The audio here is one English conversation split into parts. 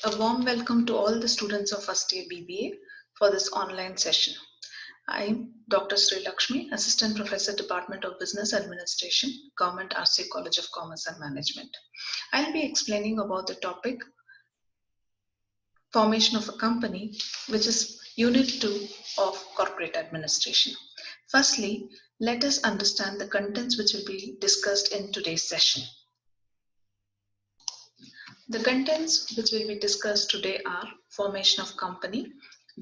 A warm welcome to all the students of first year BBA for this online session. I am Dr.Sree Lakshmi, Assistant Professor, Department of Business Administration, Government RC College of Commerce and Management. I'll be explaining about the topic formation of a company, which is Unit 2 of Corporate Administration. Firstly, let us understand the contents which will be discussed in today's session. The contents which will be discussed today are formation of company,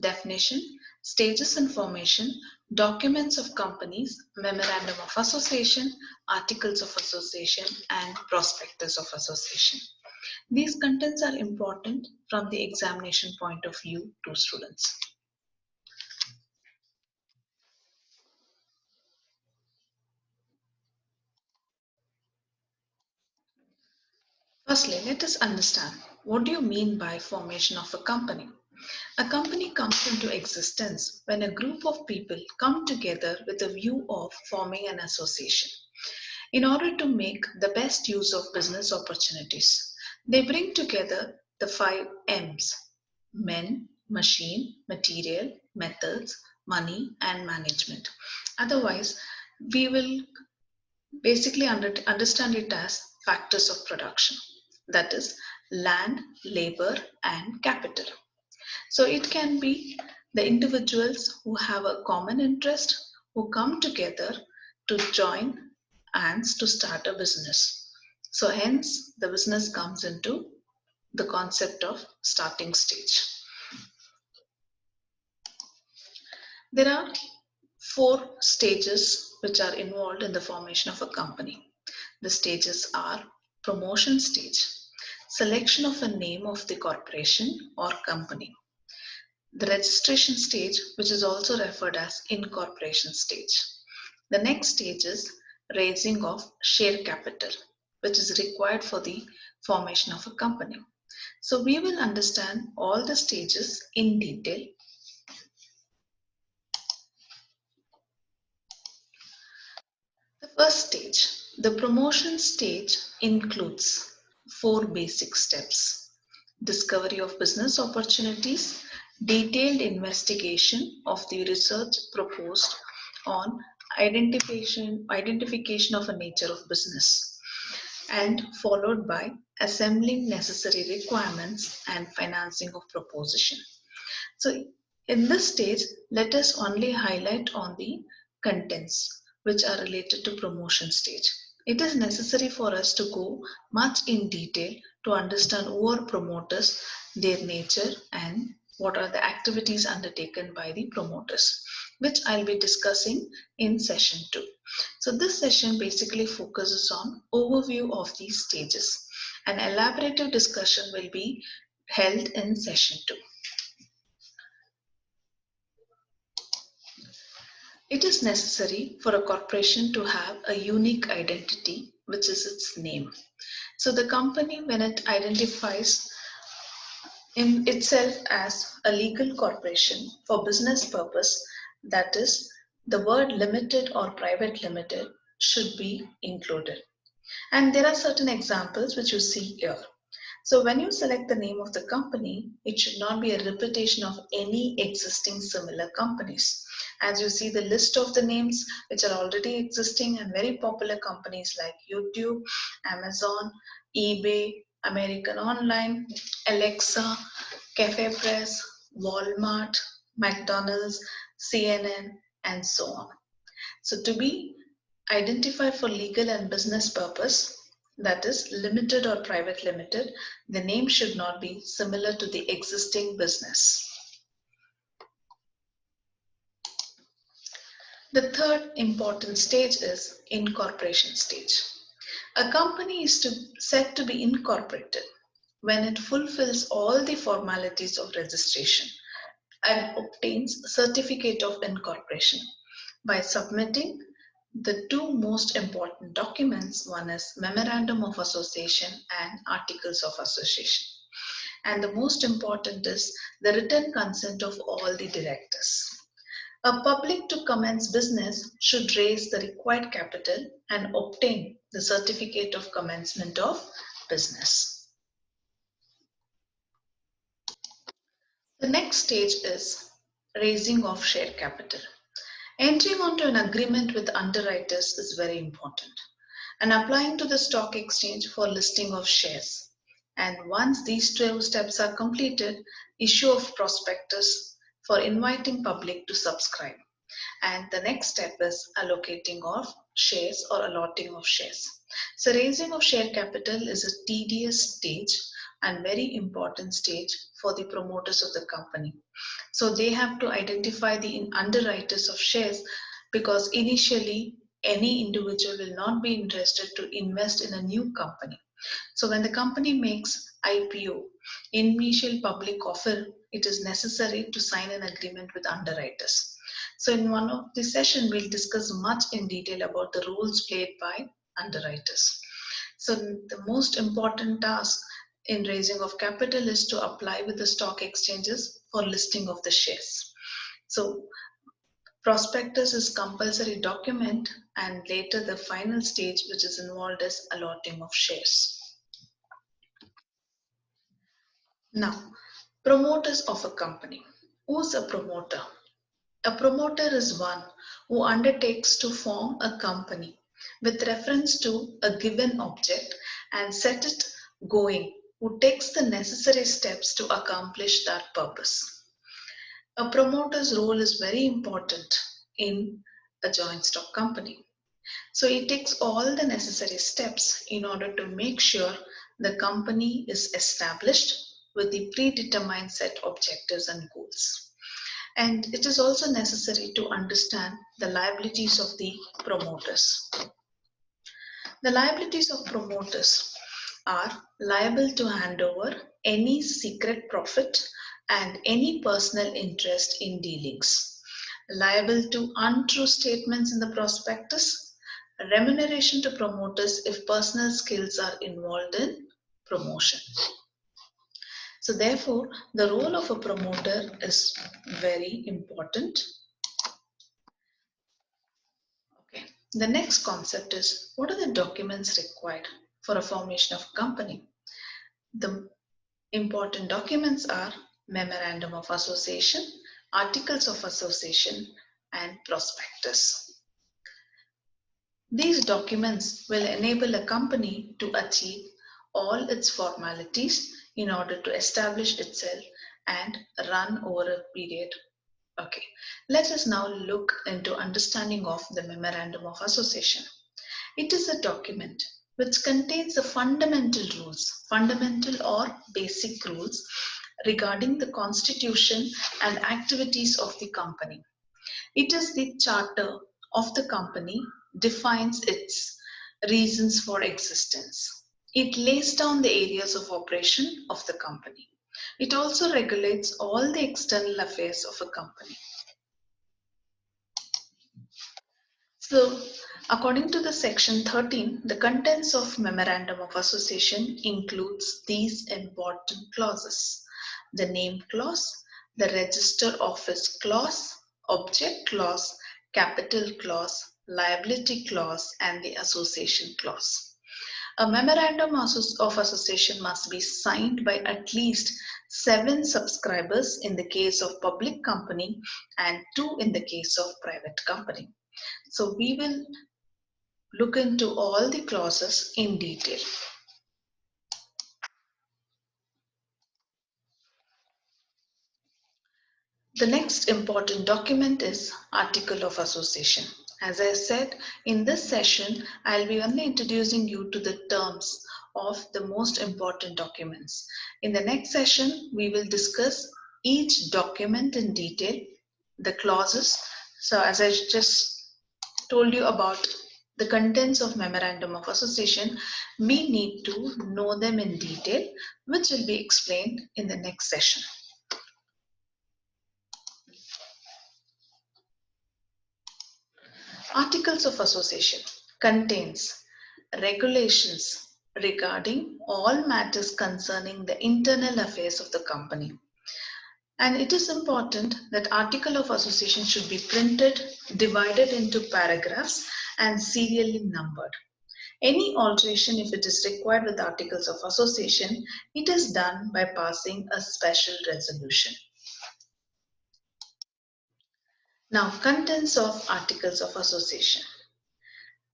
definition, stages in formation, documents of companies, memorandum of association, articles of association, and prospectus of association. These contents are important from the examination point of view to students. Firstly, let us understand what do you mean by formation of a company? A company comes into existence when a group of people come together with a view of forming an association. In order to make the best use of business opportunities, they bring together the 5 M's: men, machine, material, methods, money, and management. Otherwise, we will basically understand it as factors of production, that is, land, labor, and capital. So it can be the individuals who have a common interest who come together to join hands to start a business. So hence the business comes into the concept of starting stage. There are 4 stages which are involved in the formation of a company. The stages are promotion stage, selection of a name of the corporation or company, the registration stage, which is also referred as incorporation stage. The next stage is raising of share capital, which is required for the formation of a company. So we will understand all the stages in detail. The first stage, the promotion stage, includes 4 basic steps: discovery of business opportunities, detailed investigation of the research proposed on identification of a nature of business, and followed by assembling necessary requirements and financing of proposition. So in this stage, let us only highlight on the contents which are related to promotion stage. It is necessary for us to go much in detail to understand who are promoters, their nature, and what are the activities undertaken by the promoters, which I'll be discussing in session 2. So this session basically focuses on overview of these stages. An elaborative discussion will be held in session 2. It is necessary for a corporation to have a unique identity, which is its name. So the company, when it identifies in itself as a legal corporation for business purpose, that is, the word limited or private limited should be included. And there are certain examples which you see here. So when you select the name of the company, it should not be a repetition of any existing similar companies. As you see the list of the names which are already existing and very popular companies like YouTube, Amazon, eBay, American Online, Alexa, Cafe Press, Walmart, McDonald's, CNN, and so on. So to be identified for legal and business purpose, that is limited or private limited, the name should not be similar to the existing business. The third important stage is incorporation stage. A company is said to be incorporated when it fulfills all the formalities of registration and obtains certificate of incorporation by submitting the 2 most important documents. One is Memorandum of Association and Articles of Association. And the most important is the written consent of all the directors. A public to commence business should raise the required capital and obtain the certificate of commencement of business. The next stage is raising of share capital. Entering onto an agreement with underwriters is very important, and applying to the stock exchange for listing of shares. And once these 12 steps are completed, issue of prospectus for inviting public to subscribe. And the next step is allocating of shares or allotting of shares. So raising of share capital is a tedious stage and very important stage for the promoters of the company. So they have to identify the underwriters of shares, because initially any individual will not be interested to invest in a new company. So when the company makes IPO, initial public offer, it is necessary to sign an agreement with underwriters. So in one of the session, we'll discuss much in detail about the roles played by underwriters. So the most important task in raising of capital is to apply with the stock exchanges for listing of the shares. So prospectus is compulsory document, and later the final stage which is involved is allotting of shares. Now, promoters of a company. Who's a promoter? A promoter is one who undertakes to form a company with reference to a given object and set it going, who takes the necessary steps to accomplish that purpose. A promoter's role is very important in a joint stock company. So it takes all the necessary steps in order to make sure the company is established with the predetermined set objectives and goals. And it is also necessary to understand the liabilities of the promoters. The liabilities of promoters are liable to hand over any secret profit and any personal interest in dealings, liable to untrue statements in the prospectus, remuneration to promoters if personal skills are involved in promotion. So therefore, the role of a promoter is very important. Okay. The next concept is, what are the documents required for a formation of company? The important documents are Memorandum of Association, Articles of Association, and Prospectus. These documents will enable a company to achieve all its formalities in order to establish itself and run over a period. Okay, let us now look into understanding of the Memorandum of Association. It is a document which contains the fundamental rules, fundamental or basic rules regarding the constitution and activities of the company. It is the charter of the company, defines its reasons for existence. It lays down the areas of operation of the company. It also regulates all the external affairs of a company. So, according to the section 13, the contents of Memorandum of Association includes these important clauses: the name clause, the register office clause, object clause, capital clause, liability clause, and the association clause. A memorandum of association must be signed by at least 7 subscribers in the case of public company and 2 in the case of private company. So we will look into all the clauses in detail. The next important document is Article of Association. As I said, in this session, I'll be only introducing you to the terms of the most important documents. In the next session, we will discuss each document in detail, the clauses. So as I just told you about the contents of Memorandum of Association, we need to know them in detail, which will be explained in the next session. Articles of Association contains regulations regarding all matters concerning the internal affairs of the company. And it is important that Article of Association should be printed, divided into paragraphs, and serially numbered. Any alteration, if it is required with Articles of Association, it is done by passing a special resolution. Now, contents of Articles of Association.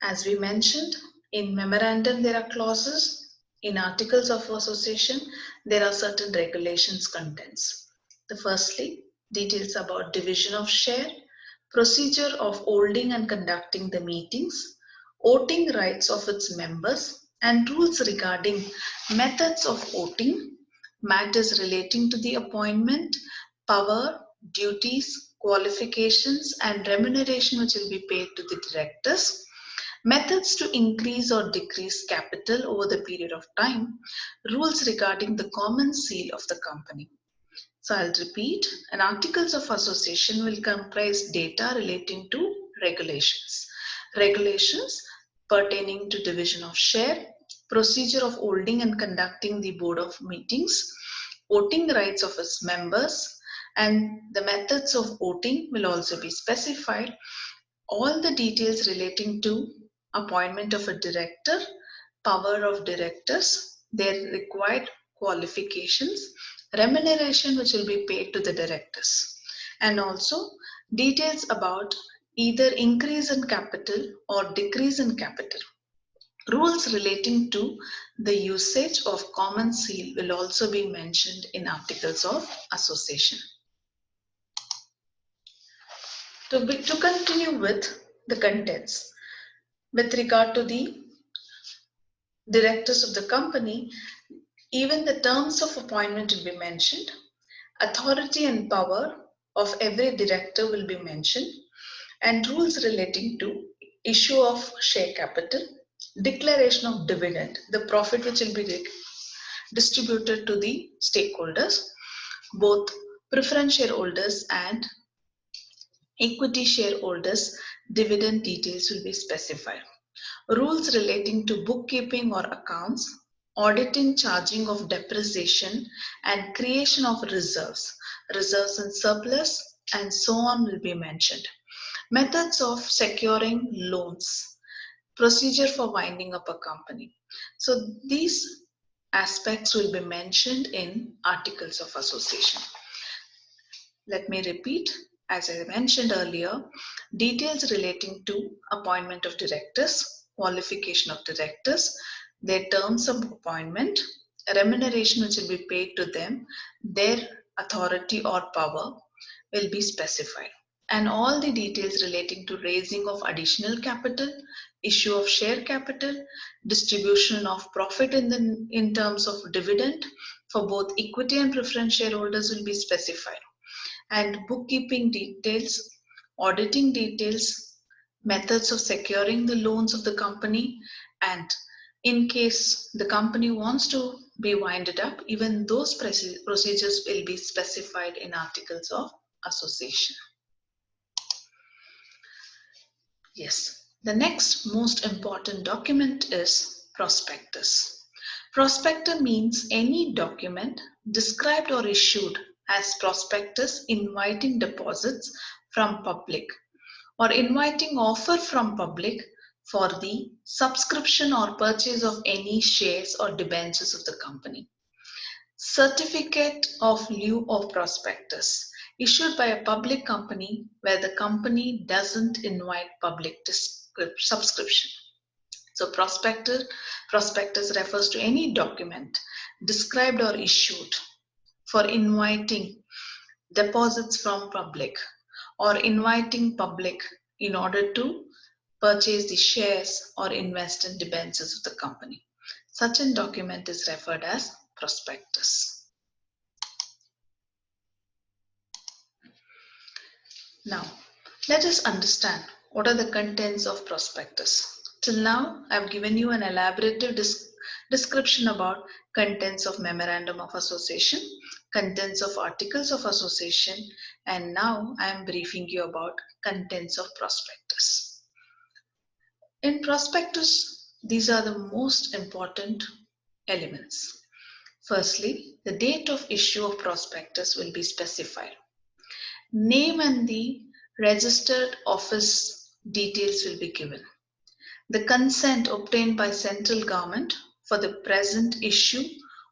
As we mentioned, in memorandum there are clauses. In Articles of Association, there are certain regulations contents. The firstly, details about division of share, procedure of holding and conducting the meetings, voting rights of its members, and rules regarding methods of voting, matters relating to the appointment, power, duties, qualifications, and remuneration which will be paid to the directors, methods to increase or decrease capital over the period of time, rules regarding the common seal of the company. So I'll repeat, an Articles of Association will comprise data relating to regulations. Regulations pertaining to division of share, procedure of holding and conducting the board of meetings, voting rights of its members, and the methods of voting will also be specified. All the details relating to appointment of a director, power of directors, their required qualifications, remuneration which will be paid to the directors, and also details about either increase in capital or decrease in capital. Rules relating to the usage of common seal will also be mentioned in Articles of Association. To continue with the contents, with regard to the directors of the company, even the terms of appointment will be mentioned. Authority and power of every director will be mentioned, and rules relating to issue of share capital, declaration of dividend, the profit which will be distributed to the stakeholders, both preference shareholders and equity shareholders, dividend details will be specified. Rules relating to bookkeeping or accounts, auditing, charging of depreciation, and creation of reserves, reserves and surplus, and so on will be mentioned. Methods of securing loans, procedure for winding up a company. So these aspects will be mentioned in Articles of Association. Let me repeat, as I mentioned earlier, details relating to appointment of directors, qualification of directors, their terms of appointment, remuneration which will be paid to them, their authority or power will be specified. And all the details relating to raising of additional capital, issue of share capital, distribution of profit in terms of dividend for both equity and preference shareholders will be specified. And bookkeeping details, auditing details, methods of securing the loans of the company, and in case the company wants to be winded up, even those procedures will be specified in Articles of Association. Yes, the next most important document is prospectus. Prospectus means any document described or issued as prospectus inviting deposits from public or inviting offer from public for the subscription or purchase of any shares or debentures of the company. Certificate of lieu of prospectus issued by a public company where the company doesn't invite public subscription. So prospectus refers to any document described or issued for inviting deposits from public or inviting public in order to purchase the shares or invest in debentures of the company. Such a document is referred as prospectus. Now, let us understand what are the contents of prospectus. Till now, I have given you an elaborative description about contents of Memorandum of Association, contents of Articles of Association, and now I am briefing you about contents of prospectus. In prospectus, these are the most important elements. Firstly, the date of issue of prospectus will be specified. Name and the registered office details will be given. The consent obtained by central government for the present issue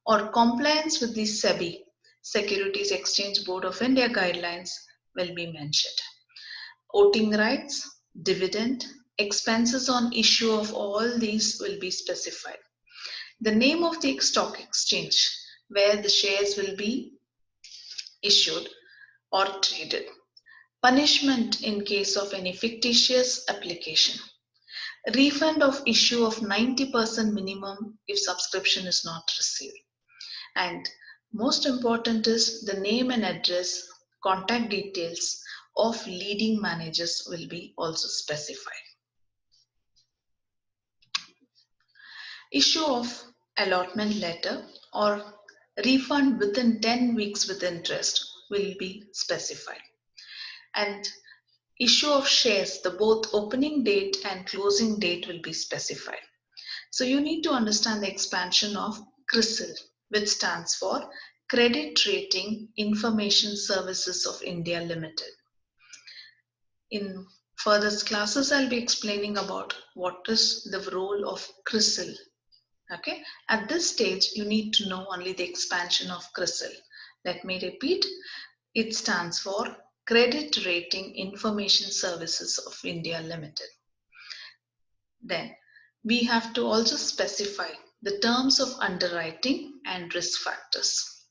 or compliance with the SEBI, Securities Exchange Board of India guidelines will be mentioned. voting rights, dividend, expenses on issue of all these will be specified. The name of the stock exchange where the shares will be issued or traded. Punishment in case of any fictitious application. Refund of issue of 90% minimum if subscription is not received. And most important is the name and address, contact details of leading managers will be also specified. Issue of allotment letter or refund within 10 weeks with interest will be specified. And issue of shares, the both opening date and closing date will be specified. So you need to understand the expansion of CRISIL, which stands for Credit Rating Information Services of India Limited. In further classes, I'll be explaining about what is the role of CRISIL. Okay, at this stage, you need to know only the expansion of CRISIL. Let me repeat. It stands for Credit Rating Information Services of India Limited. Then we have to also specify the terms of underwriting and risk factors.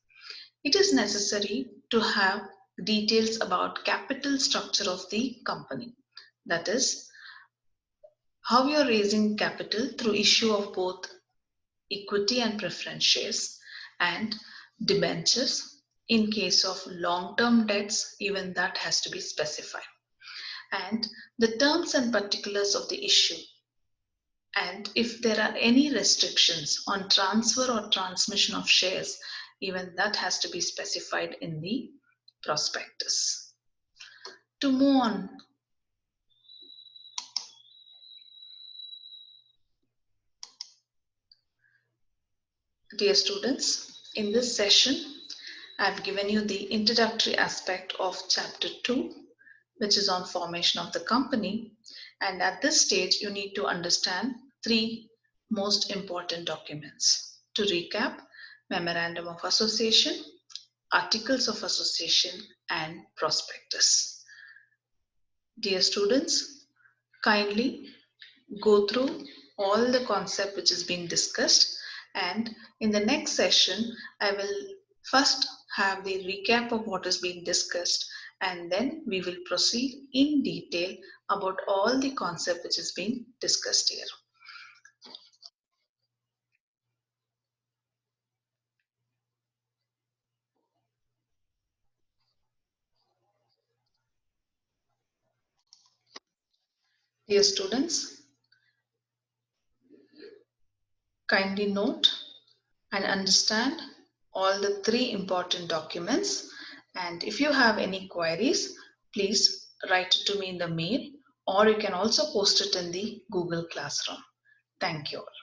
It is necessary to have details about capital structure of the company. That is, how you are raising capital through issue of both equity and preference shares and debentures. In case of long-term debts, even that has to be specified. And the terms and particulars of the issue. And if there are any restrictions on transfer or transmission of shares, even that has to be specified in the prospectus. To move on, dear students, in this session, I've given you the introductory aspect of chapter 2, which is on formation of the company. And at this stage, you need to understand 3 most important documents. To recap, Memorandum of Association, Articles of Association, and Prospectus. Dear students, kindly go through all the concept which is being discussed, and in the next session, I will first have the recap of what is being discussed, and then we will proceed in detail about all the concept which is being discussed here. Dear students, kindly note and understand all the 3 important documents, and if you have any queries, please write it to me in the mail, or you can also post it in the Google Classroom. Thank you all.